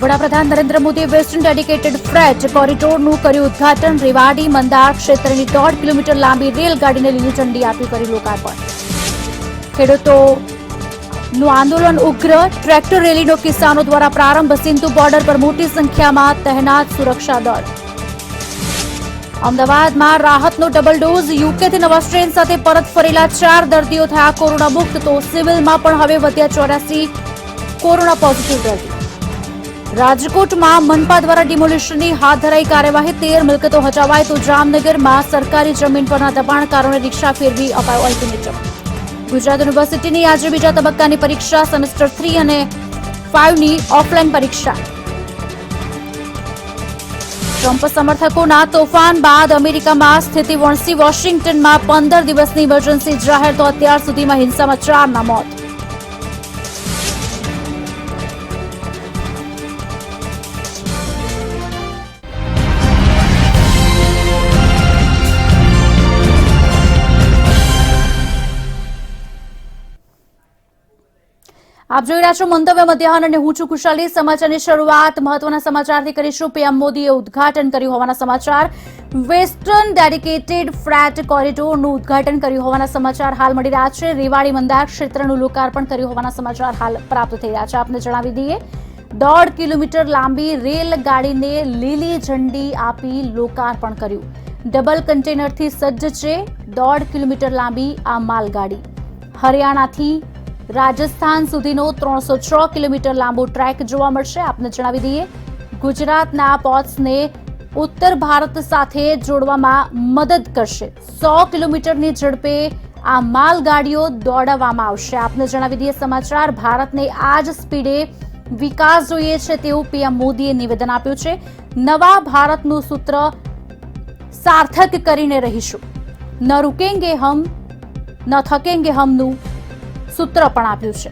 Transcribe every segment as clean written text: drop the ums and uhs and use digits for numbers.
વડાપ્રધાન નરેન્દ્ર મોદીએ western dedicated freight કોરિડોરનું કર્યું ઉદ્ઘાટન. રેવાડી મંદાર ક્ષેત્રની 1.5 કિલોમીટર લાંબી રેલગાડીને લીલી ઝંડી આપી કર્યું લોકાર્પણ. ખેડૂતોનું આંદોલન ઉગ્ર. ટ્રેક્ટર રેલીનો કિસાનો દ્વારા પ્રારંભ. સિંધુ બોર્ડર પર મોટી સંખ્યામાં તહેનાત સુરક્ષા દળ. અમદાવાદમાં રાહતનો ડબલ ડોઝ. યુકેથી નવા સ્ટ્રેન સાથે પરત ફરેલા 4 દર્દીઓ થયા કોરોના મુક્ત. તો સિવિલમાં પણ હવે વધ્યા 84 કોરોના પોઝિટિવ દર્દી. રાજકોટમાં મનપા દ્વારા ડિમોલિશનની હાથ ધરાઈ કાર્યવાહી. 13 મિલકતો હટાવાઈ. તો જામનગરમાં સરકારી જમીન પરના દબાણકારોને રિક્ષા ફેરવી અપાયો અલ્ટિમેટમ. ગુજરાત યુનિવર્સિટીની આજે બીજા તબક્કાની પરીક્ષા. સેમેસ્ટર 3 અને 5ની ઓફલાઈન પરીક્ષા. ટ્રમ્પ સમર્થકોના તોફાન બાદ અમેરિકામાં સ્થિતિ વણસી. વોશિંગ્ટનમાં 15 દિવસની ઇમરજન્સી જાહેર. તો અત્યાર સુધીમાં હિંસામાં 4ના મોત. આપ જોઈ રહ્યા છો મંતવ્ય મધ્યાહન અને હું છું ખુશાલી. સમાચારની શરૂઆત મહત્વના સમાચારથી કરીશું. પીએમ મોદીએ ઉદ્ઘાટન કર્યું હોવાના સમાચાર. વેસ્ટર્ન ડેડિકેટેડ ફ્રેટ કોરિડોરનું ઉદ્ઘાટન કર્યું હોવાના સમાચાર હાલ મળી રહ્યા છે. રેવાડી મંદાર ક્ષેત્રનું લોકાર્પણ કર્યું હોવાના સમાચાર હાલ પ્રાપ્ત થઈ રહ્યા છે. આપને જણાવી દઈએ 1.5 કિલોમીટર લાંબી રેલગાડીને લીલી ઝંડી આપી લોકાર્પણ કર્યું. ડબલ કન્ટેનરથી સજ્જ છે 1.5 કિલોમીટર લાંબી આ માલગાડી. હરિયાણાથી રાજસ્થાન સુધીનો 306 કિલોમીટર લાંબો ટ્રેક જોવા મળશે. આપને જણાવી દઈએ ગુજરાતના પોર્ટ્સને ઉત્તર ભારત સાથે જોડવામાં મદદ કરશે. 100 કિલોમીટરની ઝડપે આ માલગાડીઓ દોડાવવામાં આવશે. આપને જણાવી દઈએ સમાચાર. ભારતને આ જ સ્પીડે વિકાસ જોઈએ છે તેવું પીએમ મોદીએ નિવેદન આપ્યું છે. નવા ભારતનું સૂત્ર સાર્થક કરીને રહીશું. ન રૂકેંગે હમ ન થકેંગે હમનું સૂત્ર પણ આપ્યું છે.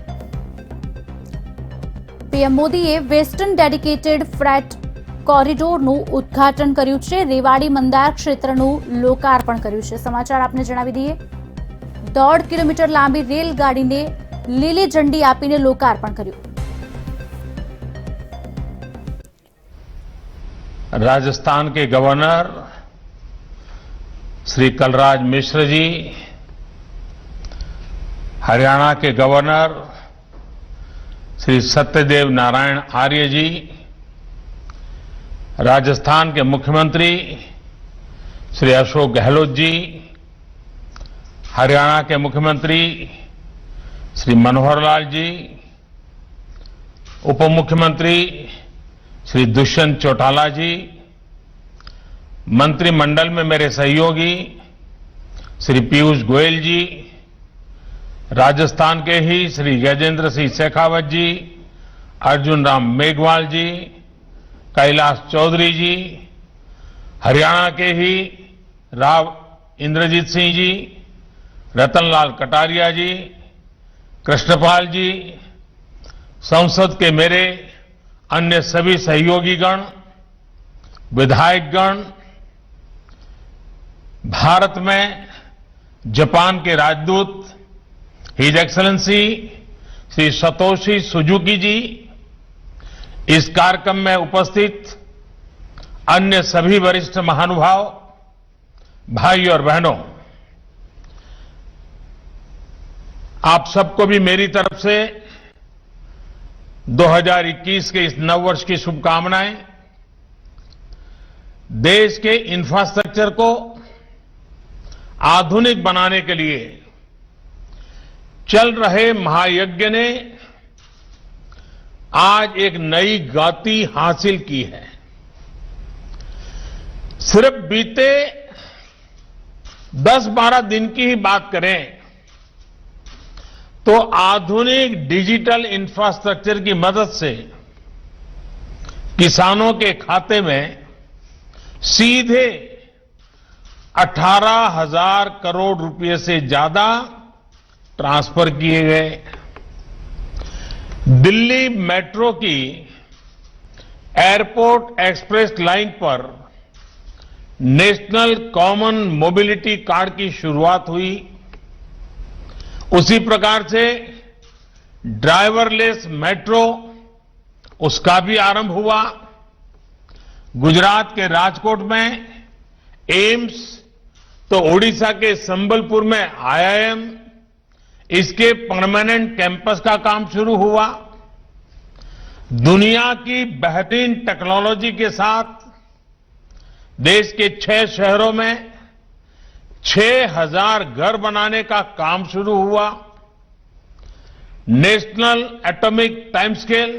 પીએમ મોદીએ વેસ્ટર્ન ડેડિકેટેડ ફ્રેટ કોરિડોરનું ઉદ્ઘાટન કર્યું છે. રેવાડી મંદાર ક્ષેત્રનું લોકાર્પણ કર્યું છે. સમાચાર આપને જણાવી દઈએ 1.5 કિલોમીટર લાંબી રેલગાડીને લીલી ઝંડી આપીને લોકાર્પણ કર્યું. राजस्थान के गवर्नर श्री कलराज मिश्र जी, हरियाणा के गवर्नर श्री सत्यदेव नारायण आर्य जी, राजस्थान के मुख्यमंत्री श्री अशोक गहलोत जी, हरियाणा के मुख्यमंत्री श्री मनोहर लाल जी, उप मुख्यमंत्री श्री दुष्यंत चौटाला जी, मंत्रिमंडल में मेरे सहयोगी श्री पीयूष गोयल जी, राजस्थान के ही श्री गजेंद्र सिंह शेखावत जी, अर्जुन राम मेघवाल जी, कैलाश चौधरी जी, हरियाणा के ही राव इंद्रजीत सिंह जी, रतनलाल कटारिया जी, कृष्णपाल जी, संसद के मेरे अन्य सभी सहयोगीगण, विधायकगण, भारत में जापान के राजदूत his excellency Shri Satoshi Suzuki ji, इस कार्यक्रम में उपस्थित अन्य सभी वरिष्ठ महानुभाव, भाई और बहनों, आप सबको भी मेरी तरफ से 2021 के इस नववर्ष की शुभकामनाएं. देश के इंफ्रास्ट्रक्चर को आधुनिक बनाने के लिए चल रहे महायज्ञ ने आज एक नई गति हासिल की है. सिर्फ बीते 10-12 दिन की ही बात करें तो आधुनिक डिजिटल इंफ्रास्ट्रक्चर की मदद से किसानों के खाते में सीधे 18,000 करोड़ रुपए से ज्यादा ट्रांसफर किए गए. दिल्ली मेट्रो की एयरपोर्ट एक्सप्रेस लाइन पर नेशनल कॉमन मोबिलिटी कार्ड की शुरुआत हुई. उसी प्रकार से ड्राइवरलेस मेट्रो उसका भी आरंभ हुआ। गुजरात के राजकोट में एम्स, तो ओडिशा के संबलपुर में आईआईएम, इसके परमानेंट कैंपस का काम शुरू हुआ। दुनिया की बेहतरीन टेक्नोलॉजी के साथ देश के 6 शहरों में 6,000 घर बनाने का काम शुरू हुआ। नेशनल एटॉमिक टाइम स्केल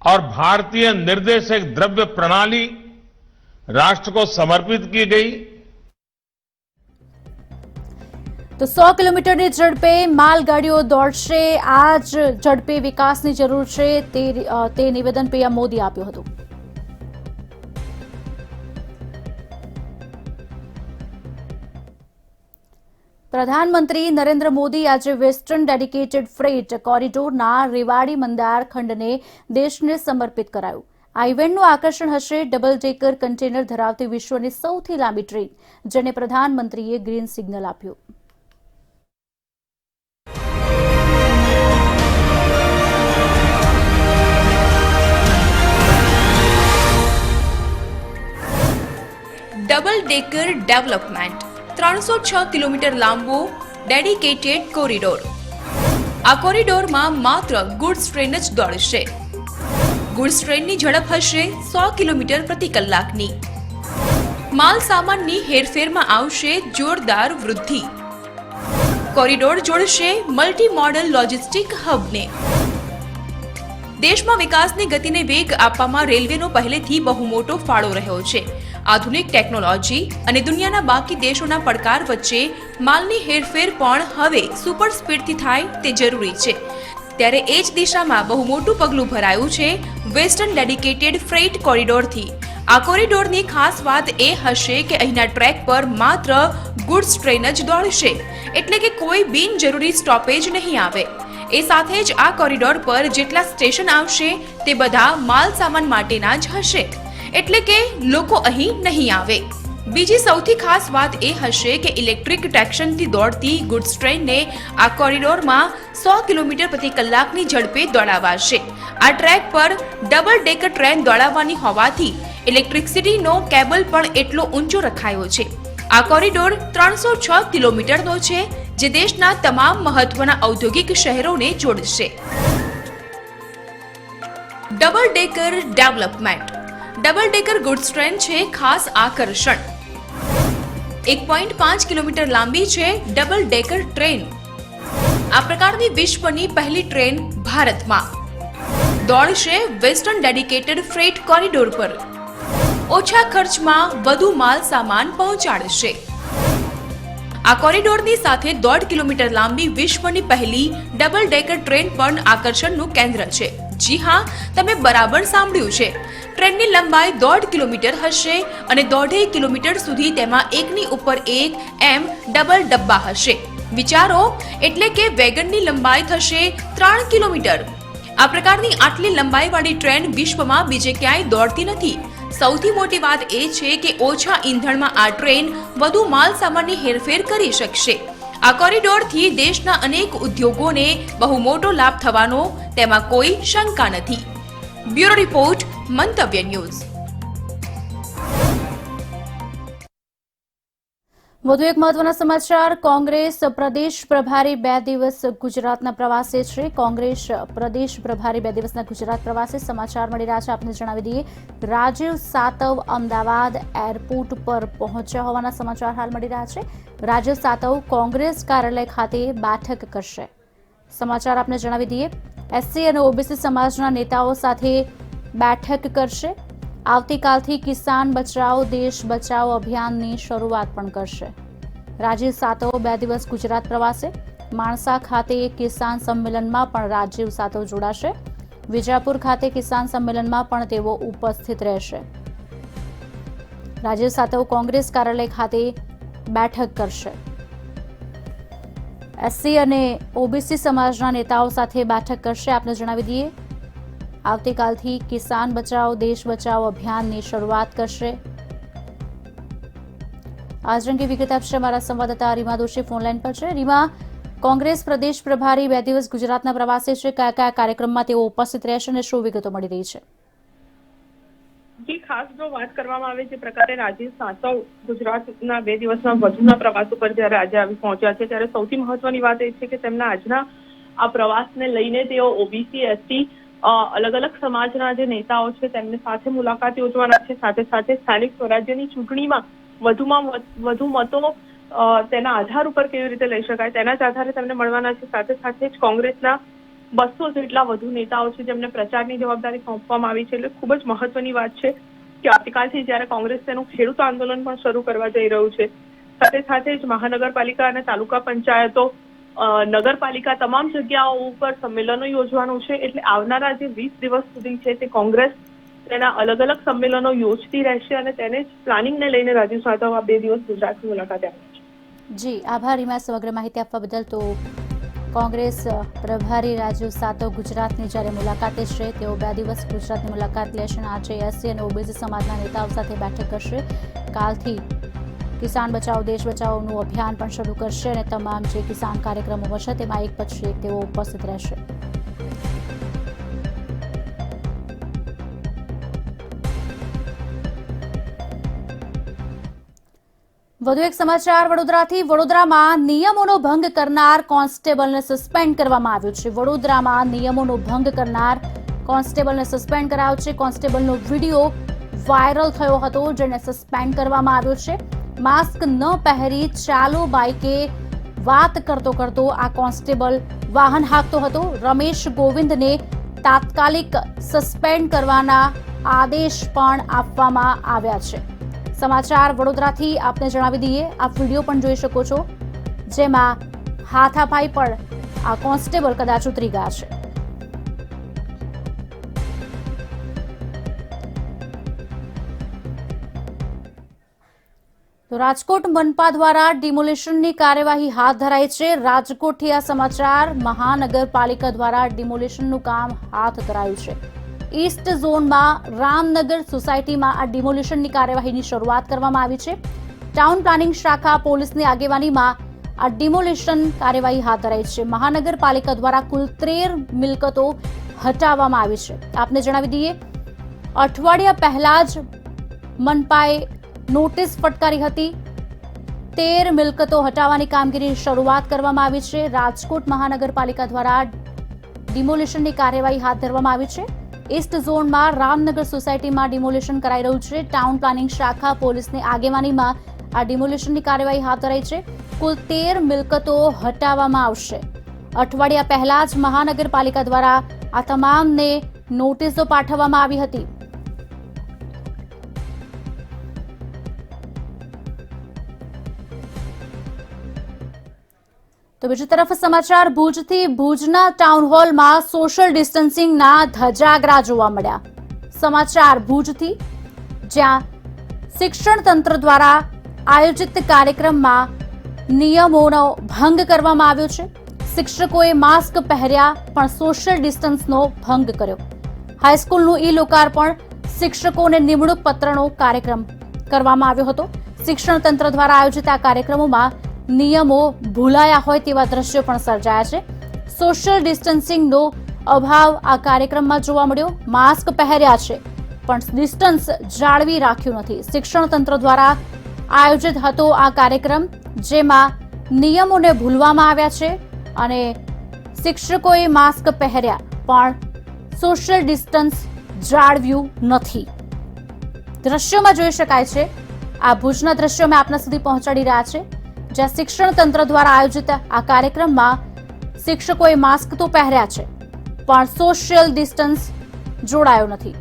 और भारतीय निर्देशक द्रव्य प्रणाली राष्ट्र को समर्पित की गई। તો 100 કિલોમીટરની ઝડપે માલગાડીઓ દોડશે, આ જ ઝડપે વિકાસની જરૂર છે તે નિવેદન પીએમ મોદી આપ્યું હતું. પ્રધાનમંત્રી નરેન્દ્ર મોદી આજે વેસ્ટર્ન ડેડિકેટેડ ફ્રેટ કોરિડોરના રેવાડી મંદાર ખંડને દેશને સમર્પિત કરાયું. આ ઇવેન્ટનું આકર્ષણ હશે ડબલ ડેકર કન્ટેનર ધરાવતી વિશ્વની સૌથી લાંબી ટ્રેન, જેને પ્રધાનમંત્રીએ ગ્રીન સિગ્નલ આપ્યું. ડબલ ડેકર ડેવલપમેન્ટ 306 કિલોમીટર લાંબો ડેડિકેટેડ કોરિડોર. આ કોરિડોરમાં માત્ર ગુડ્સ ટ્રેન જ દોડશે. ગુડ્સ ટ્રેનની ઝડપ હશે 100 કિલોમીટર પ્રતિ કલાકની. માલ સામાનની હેરફેરમાં આવશે જોરદાર વૃદ્ધિ. કોરિડોર જોડશે મલ્ટી મોડલ લોજિસ્ટિક હબને. દેશમાં વિકાસની ગતિને વેગ આપવામાં રેલવેનો પહેલેથી બહુ મોટો ફાળો રહ્યો છે. આધુનિક ટેકનોલોજી અને દુનિયાના બાકી દેશોના પડકાર વચ્ચે માલની હેરફેર પણ હવે સુપર સ્પીડથી થાય તે જરૂરી છે. ત્યારે એ જ દિશામાં બહુ મોટું પગલું ભરાયું છે વેસ્ટર્ન ડેડિકેટેડ ફ્રેટ કોરિડોરથી. આ કોરિડોરની ખાસ વાત એ હશે કે અહીંના ટ્રેક પર માત્ર ગુડ્સ ટ્રેન જ દોડશે, એટલે કે કોઈ બિનજરૂરી સ્ટોપેજ નહીં આવે. એ સાથે જ આ કોરિડોર પર જેટલા સ્ટેશન આવશે તે બધા માલ સામાન માટેના જ હશે, એટલે કે લોકો અહીં નહીં આવે. બીજી સૌથી ખાસ વાત એ હશે કે ઇલેક્ટ્રિક ટ્રેક્શનથી દોડતી ગુડ્સ ટ્રેનને આ કોરિડોરમાં 100 કિલોમીટર પ્રતિ કલાકની ઝડપે દોડાવાશે. આ ટ્રેક પર ડબલ ડેકર ટ્રેન દોડાવવાની હોવાથી ઇલેક્ટ્રિસિટીનો કેબલ પણ એટલો ઊંચો રખાયો છે. આ કોરિડોર 306 કિલોમીટરનો છે, જે દેશના તમામ મહત્વના ઔદ્યોગિક શહેરોને જોડશે. Double decker development. Double decker goods train છે ખાસ આકર્ષણ. 1.5 કિલોમીટર લાંબી છે ડબલ ડેકર ટ્રેન. આ પ્રકારની વિશ્વની પહેલી ટ્રેન ભારતમાં દોડશે વેસ્ટર્ન ડેડિકેટેડ ફ્રેટ કોરિડોર પર. ઓછા ખર્ચમાં વધુ માલ સામાન પહોંચાડશે. આ કોરિડોરની સાથે 1.5 કિલોમીટર લાંબી વિશ્વની પહેલી ડબલ ડેકર ટ્રેન પણ આકર્ષણનું કેન્દ્ર છે. જી હા, તમે બરાબર સાંભળ્યું છે. ટ્રેનની લંબાઈ 1.5 કિલોમીટર હશે અને 1.5 કિલોમીટર સુધી તેમાં એકની ઉપર એક એમ ડબલ ડબ્બા હશે. વિચારો, એટલે કે વેગનની લંબાઈ થશે 3 કિલોમીટર. આ પ્રકારની આટલી લંબાઈવાળી ટ્રેન વિશ્વમાં બીજે ક્યાંય દોડતી નથી. સૌથી મોટી વાત એ છે કે ઓછા ઈંધણમાં આ ટ્રેન વધુ માલ સામાનની હેરફેર કરી શકશે. આ કોરિડોરથી દેશના અનેક ઉદ્યોગોને બહુ મોટો લાભ થવાનો તેમાં કોઈ શંકા નથી. બ્યુરો રિપોર્ટ, મંતવ્ય ન્યૂઝ. વધુ એક મહત્વના સમાચાર. કોંગ્રેસ પ્રદેશ પ્રભારી 2 દિવસ ગુજરાતના પ્રવાસે છે. કોંગ્રેસ પ્રદેશ પ્રભારી 2 દિવસના ગુજરાત પ્રવાસે. સમાચાર મળી રહ્યા છે, આપને જણાવી દઈએ. રાજીવ સાતવ અમદાવાદ એરપોર્ટ પર પહોંચ્યા હોવાના સમાચાર હાલ મળી રહ્યા છે. રાજીવ સાતવ કોંગ્રેસ કાર્યાલય ખાતે બેઠક કરશે. સમાચાર આપને જણાવી દઈએ. એસસી અને ઓબીસી સમાજના નેતાઓ સાથે બેઠક કરશે. આવતીકાલથી કિસાન બચાવો દેશ બચાવો અભિયાનની શરૂઆત પણ કરશે. રાજીવ સાતવ 2 દિવસ ગુજરાત પ્રવાસે. માણસા ખાતે કિસાન સંમેલનમાં પણ રાજીવ સાતવ જોડાશે. વિજાપુર ખાતે કિસાન સંમેલનમાં પણ તેઓ ઉપસ્થિત રહેશે. રાજીવ સાતવ કોંગ્રેસ કાર્યાલય ખાતે બેઠક કરશે. એસસી અને ઓબીસી સમાજના નેતાઓ સાથે બેઠક કરશે. આપને જણાવી દઈએ, આવતીકાલથી કિસાન બચાવો દેશ બચાવો અભિયાનની શરૂઆત કરશે. આજ અંગે વિગત આપશે અમારા સંવાદદાતા રીમા દોશી ફોનલાઈન પર છે. રીમા, કોંગ્રેસ પ્રદેશ પ્રભારી 2 દિવસ ગુજરાતના પ્રવાસે છે. કયા કયા કાર્યક્રમમાં તેઓ ઉપસ્થિત રહેશે અને શું વિગતો મળી રહી છે? જી, ખાસ જો વાત કરવામાં આવે જે પ્રકારે રાજીવ સાતવ ગુજરાતના 2 દિવસના વધુના પ્રવાસ ઉપર જ્યારે આજે આવી પહોંચ્યા છે, ત્યારે સૌથી મહત્વની વાત એ છે કે તેમના આજના આ પ્રવાસને લઈને તેઓ ઓબીસી, એસટી, અલગ અલગ સમાજના જે નેતાઓ છે તેમની સાથે મુલાકાત યોજવાના છે. સાથે સાથે સ્થાનિક સ્વરાજ્યની ચૂંટણીમાં વધુમાં વધુ મતો તેના આધાર ઉપર કેવી રીતે લઈ શકાય તેના જ આધારે તેમને મળવાના છે. સાથે સાથે જ કોંગ્રેસના 200 જેટલા વધુ નેતાઓ છે જેમને પ્રચારની જવાબદારી સોંપવામાં આવી છે. એટલે ખૂબ જ મહત્વની વાત છે કે આવતીકાલથી જ્યારે કોંગ્રેસ તેનું ખેડૂત આંદોલન પણ શરૂ કરવા જઈ રહ્યું છે, સાથે સાથે જ મહાનગરપાલિકા અને તાલુકા પંચાયતો, નગરપાલિકા તમામ જગ્યાઓ ઉપર સંમેલનો યોજવાનું છે. એટલે આવનારા જે 20 દિવસ સુધી છે તે કોંગ્રેસ તેના અલગ અલગ સંમેલનો યોજતી રહેશે અને તેને જ પ્લાનિંગને લઈને રાજીવ સાતવ આ 2 દિવસ ગુજરાતની મુલાકાતે આવ્યા છે. જી, આભાર હિમા સમગ્ર માહિતી આપવા બદલ. તો કોંગ્રેસ પ્રભારી રાજીવ સાતવ ગુજરાતની જ્યારે મુલાકાતે છે, તેઓ 2 દિવસ ગુજરાતની મુલાકાત લેશે અને આજે એસસી અને ઓબીસી સમાજના નેતાઓ સાથે બેઠક કરશે. કાલથી કિસાન બચાવો દેશ બચાવોનું અભિયાન પણ શરૂ કરશે અને તમામ જે કિસાન કાર્યક્રમો હશે તેમાં એક પછી એક તેઓ ઉપસ્થિત રહેશે. વધુ એક સમાચાર વડોદરાથી. વડોદરામાં નિયમોનો ભંગ કરનાર કોન્સ્ટેબલને સસ્પેન્ડ કરવામાં આવ્યું છે. વડોદરામાં નિયમોનો ભંગ કરનાર કોન્સ્ટેબલને સસ્પેન્ડ કરાયો છે. કોન્સ્ટેબલનો વિડીયો વાયરલ થયો હતો, જેને સસ્પેન્ડ કરવામાં આવ્યો છે. માસ્ક ન પહેરી ચાલુ બાઇકે વાત કરતો આ કોન્સ્ટેબલ વાહન હાંકતો હતો. રમેશ ગોવિંદને તાત્કાલિક સસ્પેન્ડ કરવાના આદેશ પણ આપવામાં આવ્યા છે. સમાચાર વડોદરાથી આપને જણાવી દઈએ, આપ વિડીયો પણ જોઈ શકો છો, જેમાં હાથાપાઈ પણ આ કોન્સ્ટેબલ કદાચ ઉતરી ગયા છે. તો રાજકોટ મનપા દ્વારા ડિમોલિશનની કાર્યવાહી હાથ ધરાઈ છે. રાજકોટથી આ સમાચાર. મહાનગરપાલિકા દ્વારા ડિમોલિશનનું કામ હાથ ધરાયું છે. ઈસ્ટ ઝોનમાં રામનગર સોસાયટીમાં આ ડિમોલિશનની કાર્યવાહીની શરૂઆત કરવામાં આવી છે. ટાઉન પ્લાનિંગ શાખા પોલીસની આગેવાનીમાં આ ડિમોલિશન કાર્યવાહી હાથ ધરાઈ છે. મહાનગરપાલિકા દ્વારા કુલ 13 મિલકતો હટાવવામાં આવી છે. આપને જણાવી દઈએ, અઠવાડિયા પહેલા જ મનપાએ નોટિસ ફટકારી હતી. 13 મિલકતો હટાવવાની કામગીરીની શરૂઆત કરવામાં આવી છે. રાજકોટ મહાનગરપાલિકા દ્વારા ડિમોલિશનની કાર્યવાહી હાથ ધરવામાં આવી છે. ઈસ્ટ ઝોનમાં રામનગર સોસાયટીમાં ડિમોલિશન કરાઈ રહ્યું છે. ટાઉન પ્લાનિંગ શાખા પોલીસની આગેવાનીમાં આ ડિમોલિશનની કાર્યવાહી હાથ ધરાઈ છે. કુલ 13 મિલકતો હટાવવામાં આવશે. અઠવાડિયા પહેલા જ મહાનગરપાલિકા દ્વારા આ તમામને નોટિસો પાઠવવામાં આવી હતી. તો બીજી તરફ સમાચાર ભુજથી. ભુજના ટાઉન હોલમાં સોશિયલ ડિસ્ટન્સિંગના ધજાગરા જોવા મળ્યા. સમાચાર ભુજથી, જ્યાં શિક્ષણ તંત્ર દ્વારા આયોજિત કાર્યક્રમમાં નિયમોનો ભંગ કરવામાં આવ્યો છે. શિક્ષકોએ માસ્ક પહેર્યા પણ સોશિયલ ડિસ્ટન્સનો ભંગ કર્યો. હાઈસ્કૂલનું ઈ લોકાર્પણ, શિક્ષકોને નિમણૂક પત્રનો કાર્યક્રમ કરવામાં આવ્યો હતો. શિક્ષણ તંત્ર દ્વારા આયોજિત આ કાર્યક્રમોમાં નિયમો ભૂલાયા હોય તેવા દ્રશ્યો પણ સર્જાયા છે. સોશિયલ ડિસ્ટન્સિંગનો અભાવ આ કાર્યક્રમમાં જોવા મળ્યો. માસ્ક પહેર્યા છે પણ ડિસ્ટન્સ જાળવી રાખ્યું નથી. શિક્ષણ તંત્ર દ્વારા આયોજિત હતો આ કાર્યક્રમ, જેમાં નિયમોને ભૂલવામાં આવ્યા છે અને શિક્ષકોએ માસ્ક પહેર્યા પણ સોશિયલ ડિસ્ટન્સ જાળવ્યું નથી. દ્રશ્યોમાં જોઈ શકાય છે. આ ભુજના દ્રશ્યો મેં આપના સુધી પહોંચાડી રહ્યા છે, જ્યાં શિક્ષણ તંત્ર દ્વારા આયોજિત આ કાર્યક્રમમાં શિક્ષકોએ માસ્ક તો પહેર્યા છે પણ સોશિયલ ડિસ્ટન્સ જોડાયો નથી.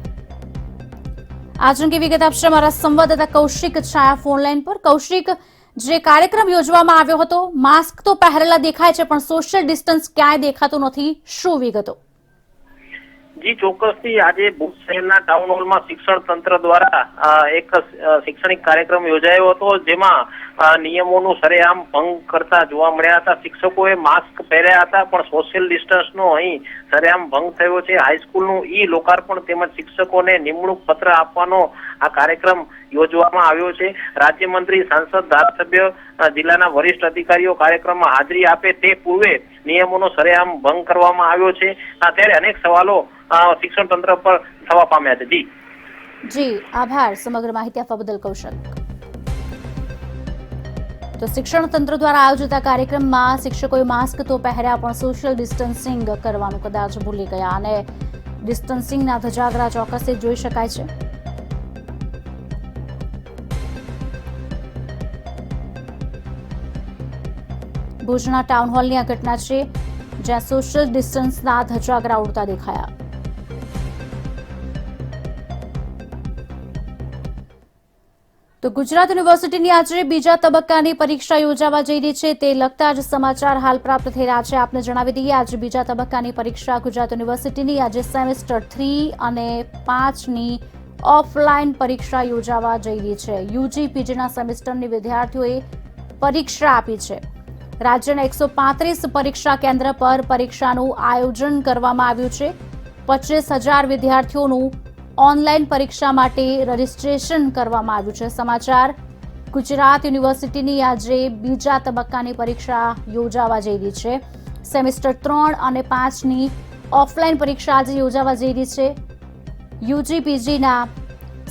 આજ અંગે વિગત આપશે અમારા સંવાદદાતા કૌશિક છાયા ફોનલાઈન પર. કૌશિક, જે કાર્યક્રમ યોજવામાં આવ્યો હતો, માસ્ક તો પહેરેલા દેખાય છે પણ સોશિયલ ડિસ્ટન્સ ક્યાંય દેખાતું નથી, શું વિગતો? જી, ચોક્કસથી આજે ભુજ શહેરના ટાઉન હોલમાં શિક્ષણ તંત્ર દ્વારા એક શૈક્ષણિક કાર્યક્રમ યોજાયો હતો, જેમાં નિયમોનું સરેઆમ ભંગ કરતા જોવા મળ્યા હતા. શિક્ષકોએ માસ્ક પહેર્યા હતા પણ સોશિયલ ડિસ્ટન્સનો અહીં સરેઆમ ભંગ થયો છે। હાઈસ્કૂલનું લોકાર્પણ તેમજ શિક્ષકોને નિમણૂક પત્ર આપવાનો આ કાર્યક્રમ યોજવામાં આવ્યો છે। રાજ્યમંત્રી, સાંસદ, ધારાસભ્ય, જિલ્લાના વરિષ્ઠ અધિકારીઓ કાર્યક્રમમાં હાજરી આપે તે પૂર્વે નિયમોનો સરેઆમ ભંગ કરવામાં આવ્યો છે। ત્યારે અનેક સવાલો શિક્ષણ તંત્ર પર થવા પામ્યા છે। જી આભાર સમગ્ર માહિતી આપવા બદલ કૌશલ। તો શિક્ષણ તંત્ર દ્વારા આયોજિત આ કાર્યક્રમમાં શિક્ષકોએ માસ્ક તો પહેર્યા પણ સોશિયલ ડિસ્ટન્સિંગ કરવાનું કદાચ ભૂલી ગયા અને ડિસ્ટન્સિંગના ધજાગરા ચોક્કસ જોઈ શકાય છે। ભુજના ટાઉન હોલની આ ઘટના છે જ્યાં સોશિયલ ડિસ્ટન્સના ધજાગરા ઉડતા દેખાયા। તો ગુજરાત યુનિવર્સિટીની આજે બીજા તબક્કાની પરીક્ષા યોજાવા જઈ રહી છે તે લગતા જ સમાચાર હાલ પ્રાપ્ત થઈ રહ્યા છે। આપને જણાવી દઈએ આજે બીજા તબક્કાની પરીક્ષા ગુજરાત યુનિવર્સિટીની આજે સેમેસ્ટર 3 અને 5ની ઓફલાઈન પરીક્ષા યોજાવા જઈ રહી છે। યુજી પીજીના સેમેસ્ટરની વિદ્યાર્થીઓએ પરીક્ષા આપી છે। રાજ્યના 135 પરીક્ષા કેન્દ્ર પર પરીક્ષાનું આયોજન કરવામાં આવ્યું છે। 25,000 વિદ્યાર્થીઓનું ઓનલાઈન પરીક્ષા માટે રજીસ્ટ્રેશન કરવામાં આવ્યું છે। સમાચાર ગુજરાત યુનિવર્સિટીની આજે બીજા તબક્કાની પરીક્ષા યોજાવા જઈ રહી છે। સેમેસ્ટર 3 અને 5ની ઓફલાઈન પરીક્ષા આજે યોજાવા જઈ રહી છે। યુજી પીજીના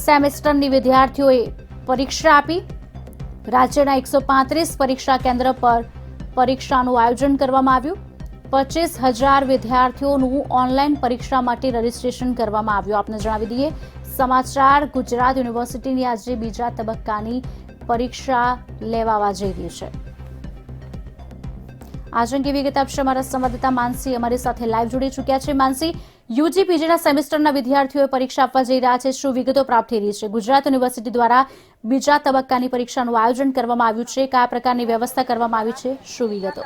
સેમેસ્ટરની વિદ્યાર્થીઓએ પરીક્ષા આપી। રાજ્યના 135 પરીક્ષા કેન્દ્ર પર પરીક્ષાનું આયોજન કરવામાં આવ્યું। 25,000 વિદ્યાર્થીઓનું ઓનલાઈન પરીક્ષા માટે રજીસ્ટ્રેશન કરવામાં આવ્યું। આપને જણાવી દઈએ સમાચાર ગુજરાત યુનિવર્સિટીની આજે બીજા તબક્કાની પરીક્ષા લેવાવા જઈ રહી છે। આજ અંગે વિગત આપશે અમારા સંવાદદાતા માનસી અમારી સાથે લાઈવ જોડી ચૂક્યા છે। માનસી, યુજી પીજીના સેમેસ્ટરના વિદ્યાર્થીઓએ પરીક્ષા આપવા જઈ રહ્યા છે, શું વિગતો પ્રાપ્ત થઈ રહી છે? ગુજરાત યુનિવર્સિટી દ્વારા બીજા તબક્કાની પરીક્ષાનું આયોજન કરવામાં આવ્યું છે, કયા પ્રકારની વ્યવસ્થા કરવામાં આવી છે, શું વિગતો?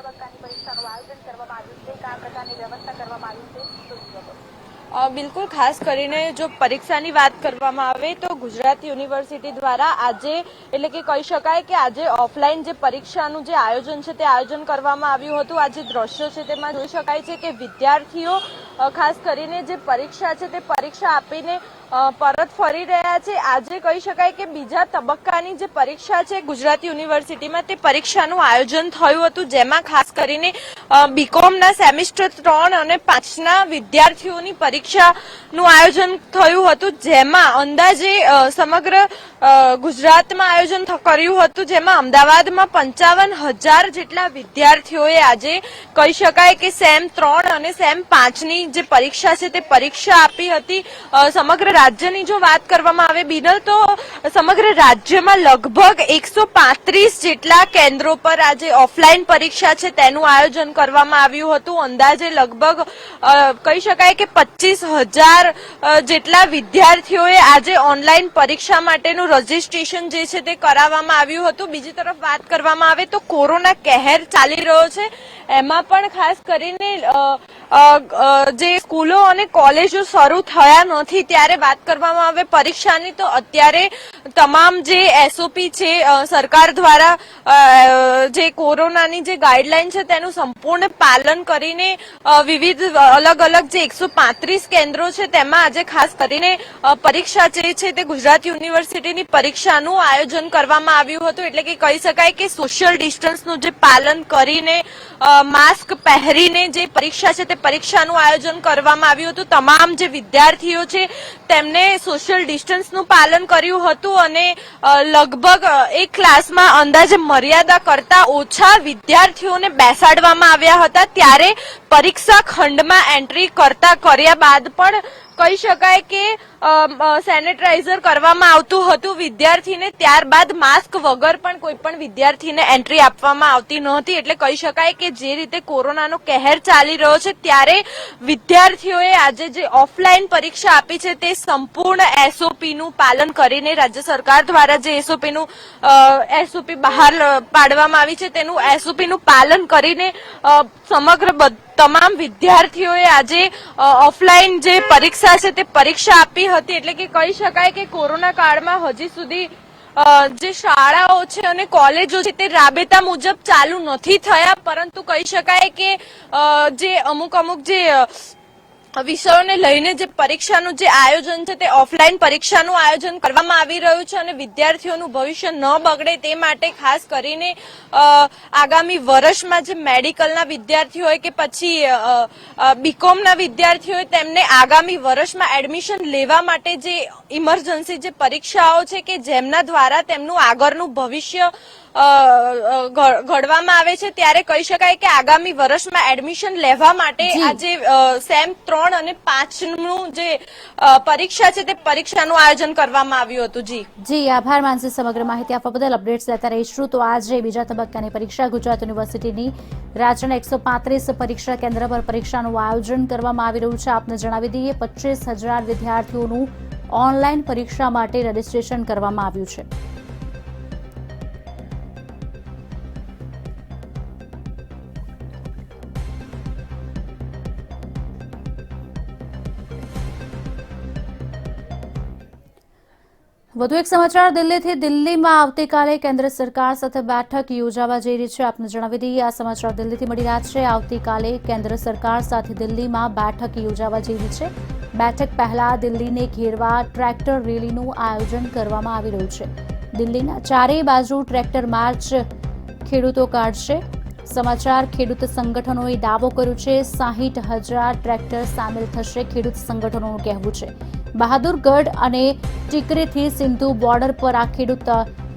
બિલકુલ, ખાસ કરીને જો પરીક્ષાની વાત કરવામાં આવે તો ગુજરાત યુનિવર્સિટી દ્વારા આજે એટલે કે કહી શકાય કે આજે ઓફલાઈન જે પરીક્ષાનું જે આયોજન છે તે આયોજન કરવામાં આવ્યું હતું। આ જે દ્રશ્યો છે તેમાં જોઈ શકાય છે કે વિદ્યાર્થીઓ ખાસ કરીને જે પરીક્ષા છે તે પરીક્ષા આપીને પરત ફરી રહ્યા છે। આજે કહી શકાય કે બીજા તબક્કાની જે પરીક્ષા છે ગુજરાત યુનિવર્સિટીમાં તે પરીક્ષાનું આયોજન થયું હતું, જેમાં ખાસ કરીને બીકોમના સેમેસ્ટર 3 અને 5ના વિદ્યાર્થીઓની પરીક્ષાનું આયોજન થયું હતું, જેમાં અંદાજે સમગ્ર ગુજરાતમાં આયોજન કર્યું હતું, જેમાં અમદાવાદમાં 55,000 જેટલા વિદ્યાર્થીઓએ આજે કહી શકાય કે સેમ 3 અને સેમ 5ની જે પરીક્ષા છે તે પરીક્ષા આપી હતી। સમગ્ર રાજ્યની જો વાત કરવામાં આવે બિનલ, તો સમગ્ર રાજ્યમાં લગભગ 135 જેટલા કેન્દ્રો પર આજે ઓફલાઈન પરીક્ષા છે તેનું આયોજન કરવામાં આવ્યું હતું। અંદાજે લગભગ કહી શકાય કે 25,000 જેટલા વિદ્યાર્થીઓએ આજે ઓનલાઈન પરીક્ષા માટેનું રજીસ્ટ્રેશન જે છે તે કરાવવામાં આવ્યું હતું। બીજી તરફ વાત કરવામાં આવે તો કોરોના કહેર ચાલી રહ્યો છે, એમાં પણ ખાસ કરીને જે સ્કૂલો અને કોલેજો શરૂ થયા નથી ત્યારે વાત કરવામાં આવે પરીક્ષાની, તો અત્યારે તમામ જે એસઓપી છે સરકાર દ્વારા જે કોરોનાની જે ગાઈડલાઈન છે તેનું સંપૂર્ણ પાલન કરીને વિવિધ અલગ અલગ જે 135 કેન્દ્રો છે તેમાં આજે ખાસ કરીને પરીક્ષા જે છે તે ગુજરાત યુનિવર્સિટીની પરીક્ષાનું આયોજન કરવામાં આવ્યું હતું। એટલે કે કહી શકાય કે સોશિયલ ડિસ્ટન્સનું જે પાલન કરીને માસ્ક પહેરીને જે પરીક્ષા છે તે પરીક્ષાનું આયોજન કરવામાં આવ્યું હતું। તમામ જે વિદ્યાર્થીઓ છે તેમને સોશિયલ ડિસ્ટન્સનું પાલન કર્યું હતું અને લગભગ એક ક્લાસમાં અંદાજે મર્યાદા કરતા ઓછા વિદ્યાર્થીઓને બેસાડવામાં આવ્યા હતા। ત્યારે પરીક્ષા ખંડમાં એન્ટ્રી કર્યા બાદ પણ કહી શકાય કે સેનેટાઈઝર કરવામાં આવતું હતું વિદ્યાર્થીને, ત્યારબાદ માસ્ક વગર પણ કોઈ પણ વિદ્યાર્થીને એન્ટ્રી આપવામાં આવતી નહોતી। એટલે કહી શકાય કે જે રીતે કોરોનાનો કહેર ચાલી રહ્યો છે ત્યારે વિદ્યાર્થીઓએ આજે જે ઓફલાઈન પરીક્ષા આપી છે તે સંપૂર્ણ એસઓપીનું પાલન કરીને રાજ્ય સરકાર દ્વારા જે એસઓપી બહાર પાડવામાં આવી છે તેનું એસઓપીનું પાલન કરીને સમગ્ર તમામ વિદ્યાર્થીઓએ આજે ઓફલાઈન જે પરીક્ષા છે તે પરીક્ષા આપી હતી। એટલે કે કહી શકાય કે કોરોના કાળમાં હજી સુધી જે શાળાઓ છે અને કોલેજો છે તે રાબેતા મુજબ ચાલુ નથી થયા, પરંતુ કહી શકાય કે જે અમુક જે વિષયોને લઈને જે પરીક્ષાનું જે આયોજન છે તે ઓફલાઈન પરીક્ષાનું આયોજન કરવામાં આવી રહ્યું છે અને વિદ્યાર્થીઓનું ભવિષ્ય ન બગડે તે માટે ખાસ કરીને આગામી વર્ષમાં જે મેડિકલના વિદ્યાર્થીઓ હોય કે પછી બીકોમના વિદ્યાર્થીઓ હોય તેમને આગામી વર્ષમાં એડમિશન લેવા માટે જે ઇમરજન્સી જે પરીક્ષાઓ છે કે જેમના દ્વારા તેમનું આગળનું ભવિષ્ય ઘડવામાં આવે છે, ત્યારે કહી શકાય કે આગામી વર્ષમાં એડમિશન લેવા માટે આજે સેમ 3 અને 5 નું જે પરીક્ષા છે તે પરીક્ષાનું આયોજન કરવામાં આવ્યું હતું. જી આભાર માનસી, સમગ્ર માહિતી આપવા બદલ. અપડેટ્સ લેતા રહીશું. તો આજે બીજા તબક્કાની પરીક્ષા ગુજરાત યુનિવર્સિટીની રાજ્યના 135 પરીક્ષા કેન્દ્ર પર પરીક્ષાનું આયોજન કરવામાં આવી રહ્યું છે. આપને જણાવી દઈએ 25,000 વિદ્યાર્થીઓનું ઓનલાઈન પરીક્ષા માટે રજીસ્ટ્રેશન કરવામાં આવ્યું છે. વધુ એક સમાચાર દિલ્હીથી. દિલ્હીમાં આવતીકાલે કેન્દ્ર સરકાર સાથે બેઠક યોજાવા જઈ રહી છે. આપને જણાવી દઈએ આ સમાચાર દિલ્હીથી મળી રહ્યા છે. આવતીકાલે કેન્દ્ર સરકાર સાથે દિલ્હીમાં બેઠક યોજાવા જઈ રહી છે. બેઠક પહેલા દિલ્હીને ઘેરવા ટ્રેક્ટર રેલીનું આયોજન કરવામાં આવી રહ્યું છે. દિલ્હીના ચારેય બાજુ ટ્રેક્ટર માર્ચ ખેડૂતો કાઢશે. સમાચાર ખેડૂત સંગઠનોએ દાવો કર્યો છે 60,000 ટ્રેક્ટર સામેલ થશે. ખેડૂત સંગઠનોનું કહેવું છે બહાદુરગઢ અને ટીકરીથી સિંધુ બોર્ડર પર આ ખેડૂત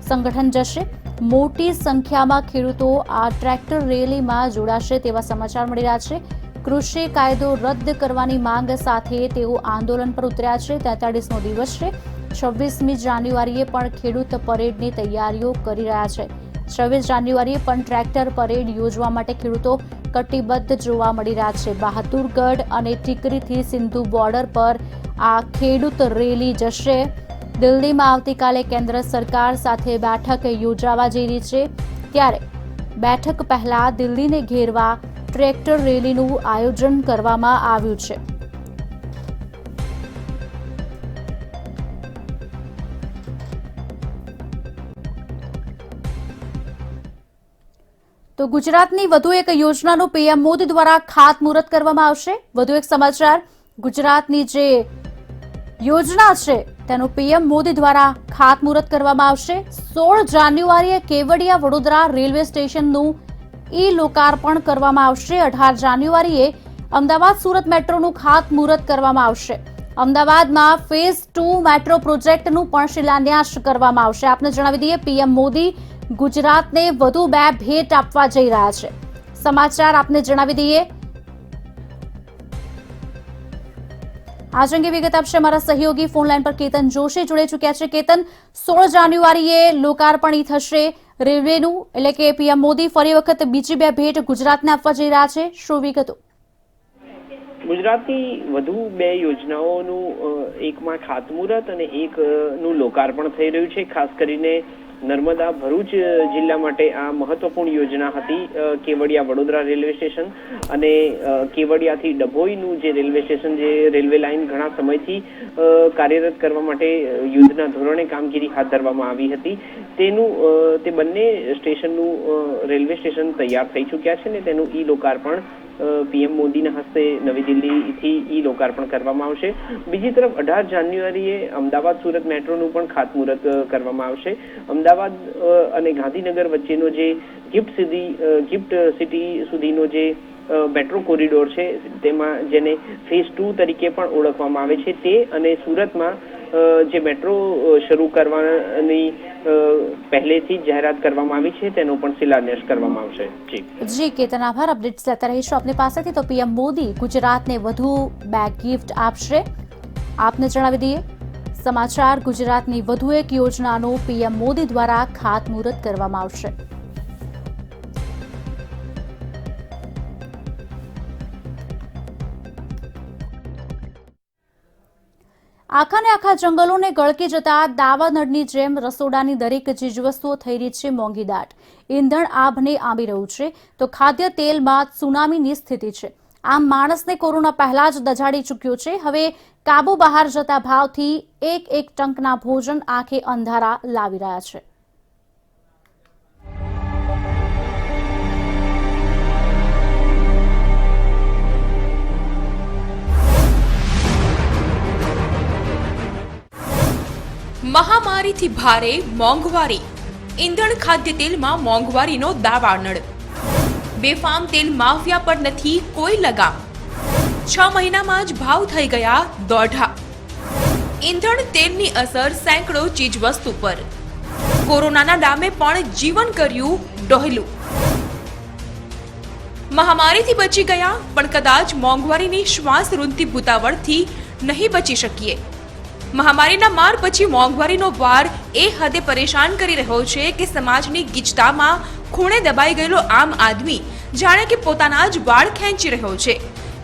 સંગઠન જશે. મોટી સંખ્યામાં ખેડૂતો આ ટ્રેક્ટર રેલીમાં જોડાશે તેવા સમાચાર મળી રહ્યા છે. કૃષિ કાયદો રદ કરવાની માંગ સાથે તેઓ આંદોલન પર ઉતર્યા છે. 43મો દિવસ છે. 26મી જાન્યુઆરીએ પણ ખેડૂત પરેડની તૈયારીઓ કરી રહ્યા છે. 26 જાન્યુઆરીએ પણ ટ્રેક્ટર પરેડ યોજવા માટે ખેડૂતો કટિબદ્ધ જોવા મળી રહ્યા છે. બહાદુરગઢ અને ટીકરીથી સિંધુ બોર્ડર પર આ ખેડૂત રેલી જશે. દિલ્હીમાં આવતીકાલે કેન્દ્ર સરકાર સાથે બેઠક યોજાવા જઈ રહી છે, ત્યારે બેઠક પહેલા દિલ્હીને ઘેરવા ટ્રેક્ટર રેલીનું આયોજન કરવામાં આવ્યું છે. તો ગુજરાતની વધુ એક યોજનાનું પીએમ મોદી દ્વારા ખાતમુહૂર્ત કરવામાં આવશે. વધુ એક સમાચાર, ગુજરાતની જે યોજના છે તેનું પીએમ મોદી દ્વારા ખાતમુહૂર્ત કરવામાં આવશે. 16 જાન્યુઆરીએ કેવડિયા વડોદરા રેલવે સ્ટેશનનું લોકાર્પણ કરવામાં આવશે. 18 જાન્યુઆરીએ અમદાવાદ સુરત મેટ્રોનું ખાતમુહૂર્ત કરવામાં આવશે. અમદાવાદમાં ફેઝ 2 મેટ્રો પ્રોજેક્ટનું પણ શિલાન્યાસ કરવામાં આવશે. આપને જણાવી દઈએ પીએમ મોદી ગુજરાતને વધુ 2 ભેટ આપવા જઈ રહ્યા છે. સમાચાર આપને જણાવી દઈએ. આજ અંગે વિગત આપશે અમારા સહયોગી ફોનલાઈન પર કેતન જોશી જોડાઈ ચૂક્યા છે. કેતન, 16 જાન્યુઆરીએ લોકાર્પણ થશે રેલવેનું, એટલે કે પીએમ મોદી ફરી વખત બીજી 2 ભેટ ગુજરાતને આપવા જઈ રહ્યા છે. શું વિગતો? ગુજરાતની વધુ 2 યોજનાઓનું એકમાં ખાતમુહૂર્ત અને એકનું લોકાર્પણ થઈ રહ્યું છે. ખાસ કરીને નર્મદા ભરૂચ જિલ્લા માટે આ મહત્વપૂર્ણ યોજના હતી. કેવડિયા વડોદરા રેલવે સ્ટેશન અને કેવડિયાથી ડભોઈનું જે રેલવે સ્ટેશન, જે રેલવે લાઇન ઘણા સમયથી કાર્યરત કરવા માટે યુદ્ધના ધોરણે કામગીરી હાથ ધરવામાં આવી હતી, તે બંને સ્ટેશનનું રેલવે સ્ટેશન તૈયાર થઈ ચૂક્યા છે ને તેનું લોકાર્પણ પીએમ મોદીના હસ્તે નવી દિલ્હીથી લોકાર્પણ કરવામાં આવશે. બીજી તરફ 18 જાન્યુઆરીએ અમદાવાદ સુરત મેટ્રોનું પણ ખાતમુહૂર્ત કરવામાં આવશે. અમદાવાદ અને ગાંધીનગર વચ્ચેનો જે ગિફ્ટ સિટી સુધીનો જે મેટ્રો કોરિડોર છે, તેમાં જેને ફેઝ 2 તરીકે પણ ઓળખવામાં આવે છે, તે અને સુરતમાં જે મેટ્રો શરૂ કરવાની પહેલેથી જ જાહેરાત કરવામાં આવી છે તેનો પણ શિલાન્યાસ કરવામાં આવશે. જી કેતન, આભાર. અપડેટ્સ લેતા રહીશું આપની પાસેથી. તો પીએમ મોદી ગુજરાતને વધુ 2 ગિફ્ટ આપશે. આપને જણાવી દઈએ સમાચાર, ગુજરાતની વધુ એક યોજનાનું પીએમ મોદી દ્વારા ખાતમુહૂર્ત કરવામાં આવશે. આખાને આખા જંગલોને ગળકી જતા દાવાનળની જેમ રસોડાની દરેક ચીજવસ્તુઓ થઈ રહી છે મોંઘીદાટ. ઈંધણ આભને આંબી રહ્યું છે તો ખાદ્ય તેલમાં સુનામીની સ્થિતિ છે. આમ માણસને કોરોના પહેલા જ દજાડી ચૂક્યો છે. હવે કાબુ બહાર જતા ભાવથી એક ટંકના ભોજન આંખે અંધારા લાવી રહ્યા છે. મહામારીથી ભારે મોંઘવારી, ઈંધણ ખાદ્ય તેલમાં મોંઘવારીનો દાવાનળ, બેફામ તેલ માફિયા પર નથી કોઈ લગામ, 6 મહિનામાં જ ભાવ થઈ ગયા દોઢા, ઈંધણ તેલની અસર સેંકડો ચીજવસ્તુ પર, કોરોનાના નામે પણ જીવન કર્યું ડોહલું, મહામારીથી બચી ગયા પણ કદાચ મોંઘવારીની શ્વાસ રૂંધતી ભૂતાવળથી નહીં બચી શકીએ. મહામારીના માર પછી મોંઘવારીનો વાર એ હદે પરેશાન કરી રહ્યો છે કે સમાજની ગીચતામાં ખૂણે દબાઈ ગયેલો આમ આદમી જાણે કે પોતાના જ વાળ ખેંચી રહ્યો છે.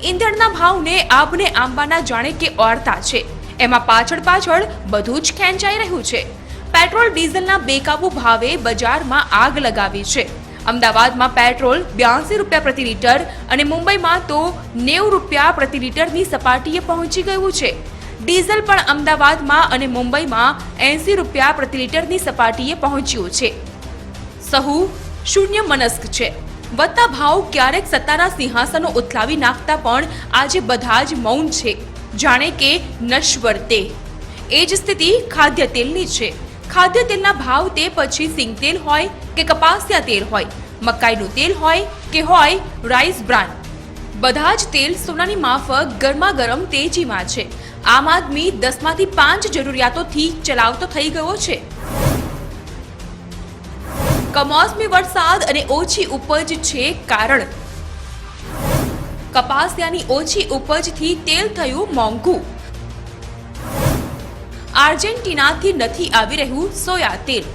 ઈંધણના ભાવને આબને આંબાના જાણે કે ઓળતા છે. એમાં પાછળ બધું જ ખેંચાઈ રહ્યું છે. પેટ્રોલ ડીઝલના બેકાબુ ભાવે બજારમાં આગ લગાવી છે. અમદાવાદમાં પેટ્રોલ 82 રૂપિયા પ્રતિ લીટર અને મુંબઈમાં તો 90 રૂપિયા પ્રતિ લીટરની સપાટીએ પહોંચી ગયું છે. ડીઝલ પણ અમદાવાદમાં અને મુંબઈમાં 80 રૂપિયા પ્રતિ લીટરની સપાટીએ પહોંચ્યું છે. સહુ શૂન્ય મનસ્ક છે. વધતા ભાવ ક્યારેક સત્તાના સિંહાસનો ઉથલાવી નાખતા પણ આજે બધા જ મૌન છે, જાણે કે નશ્વર તે. એ જ સ્થિતિ ખાદ્ય તેલની છે. ખાદ્ય તેલના ભાવ તે પછી સિંગ તેલ હોય કે કપાસિયા તેલ હોય, મકાઈનું તેલ હોય કે હોય રાઈસ બ્રાન, બધા જ તેલ સોનાની માફક ગરમા ગરમ તેજીમાં છે. આમ આદમી 10માંથી 5 જરૂરિયાતોથી ચલાવતો થઈ ગયો છે. કમોસમી વરસાદ અને ઓછી ઉપજ છે કારણ. કપાસિયાની ઓછી ઉપજથી તેલ થયું મોંઘું. આર્જેન્ટિનાથી નથી આવી રહ્યું સોયા તેલ.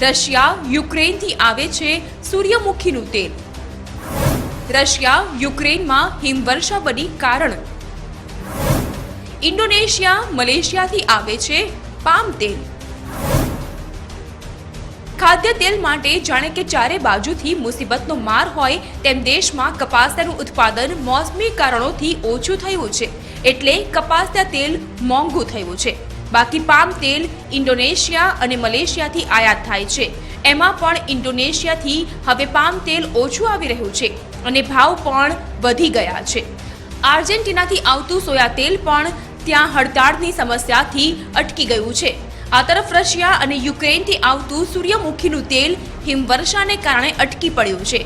રશિયા યુક્રેનથી આવે છે સૂર્યમુખીનું તેલ. રશિયા યુક્રેનમાં હિમવર્ષા બની કારણ. ઇન્ડોનેશિયા મલેશિયાથી આવે છે પામ તેલ. ખાદ્ય તેલ માટે જાણે કે ચારે બાજુથી મુસીબતનો માર હોય તેમ દેશમાં કપાસિયાનું ઉત્પાદન મોસમી કારણોથી ઓછું થયું છે, એટલે કપાસિયા તેલ મોંઘું થયું છે. બાકી પામ તેલ ઇન્ડોનેશિયા અને મલેશિયાથી આયાત થાય છે. એમાં પણ ઇન્ડોનેશિયાથી હવે પામ તેલ ઓછું આવી રહ્યું છે અને ભાવ પણ વધી ગયા છે. આર્જેન્ટિનાથી આવતું સોયા તેલ પણ ત્યાં હડતાળની સમસ્યાથી અટકી ગયું છે. આ તરફ રશિયા અને યુક્રેનથી આવતું સૂર્યમુખીનું તેલ હિમવર્ષાને કારણે અટકી પડ્યું છે.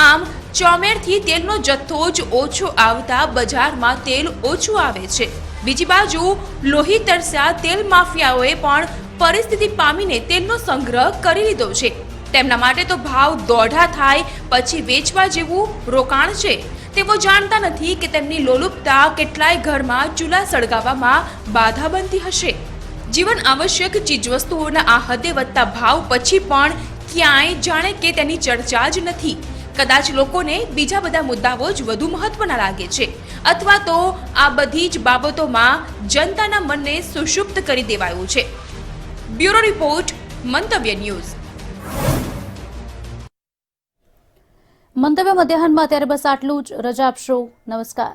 આમ ચોમેરથી તેલનો જથ્થો જ ઓછો આવતા બજારમાં તેલ ઓછું આવે છે. બીજી બાજુ લોહી તરસ્યા તેલ માફિયાઓએ પણ પરિસ્થિતિ પામીને તેલનો સંગ્રહ કરી લીધો છે. તેમના માટે તો ભાવ દોઢા થાય પછી વેચવા જેવું રોકાણ છે. તેઓ જાણતા નથી કે તેમની લોલુપતા કેટલાય ઘરમાં ચૂલા સળગાવવામાં બાધા બનતી હશે. જીવન આવશ્યક ચીજવસ્તુઓના આ હદે વધતા ભાવ પછી પણ ક્યાંય જાણે કે તેની ચર્ચા જ નથી. કદાચ લોકોને બીજા બધા મુદ્દાઓ જ વધુ મહત્વના લાગે છે, અથવા તો આ બધી જ બાબતોમાં જનતાના મનને સુષુપ્ત કરી દેવાયું છે. બ્યુરો રિપોર્ટ, મંતવ્ય ન્યૂઝ. મંતવ્ય મધ્યાહનમાં અત્યારે બસ આટલું જ. રજા આપશો. નમસ્કાર.